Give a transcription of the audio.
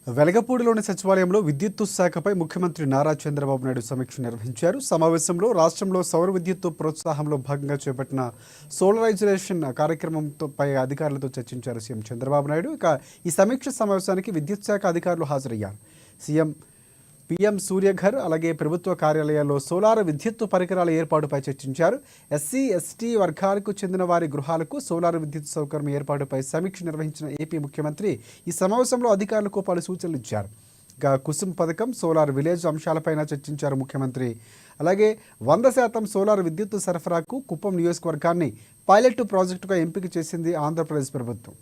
వెలగపూడిలోని సచివాలయంలో విద్యుత్తు శాఖపై ముఖ్యమంత్రి నారా చంద్రబాబు నాయుడు సమీక్ష నిర్వహించారు. సమావేశంలో రాష్ట్రంలో సౌర విద్యుత్తు ప్రోత్సాహంలో భాగంగా చేపట్టిన సోలరైజేషన్ కార్యక్రమంపై అధికారులతో చర్చించారు సీఎం చంద్రబాబు నాయుడు. ఇక ఈ సమీక్ష సమావేశానికి విద్యుత్ శాఖ అధికారులు హాజరయ్యారు. సీఎం పీఎం సూర్యఘర్ అలాగే ప్రభుత్వ కార్యాలయాల్లో సోలార్ విద్యుత్తు పరికరాల ఏర్పాటుపై చర్చించారు. ఎస్సీ ఎస్టీ వర్గాలకు చెందిన వారి గృహాలకు సోలార్ విద్యుత్ సౌకర్యం ఏర్పాటుపై సమీక్ష నిర్వహించిన ఏపీ ముఖ్యమంత్రి ఈ సమావేశంలో అధికారులకు పలు సూచనలు ఇచ్చారు. ఇక కుసుమ్ పథకం, సోలార్ విలేజ్ అంశాలపైన చర్చించారు ముఖ్యమంత్రి. అలాగే 100% సోలార్ విద్యుత్తు సరఫరాకు కుప్పం నియోజకవర్గాన్ని పైలట్ ప్రాజెక్టుగా ఎంపిక చేసింది ఆంధ్రప్రదేశ్ ప్రభుత్వం.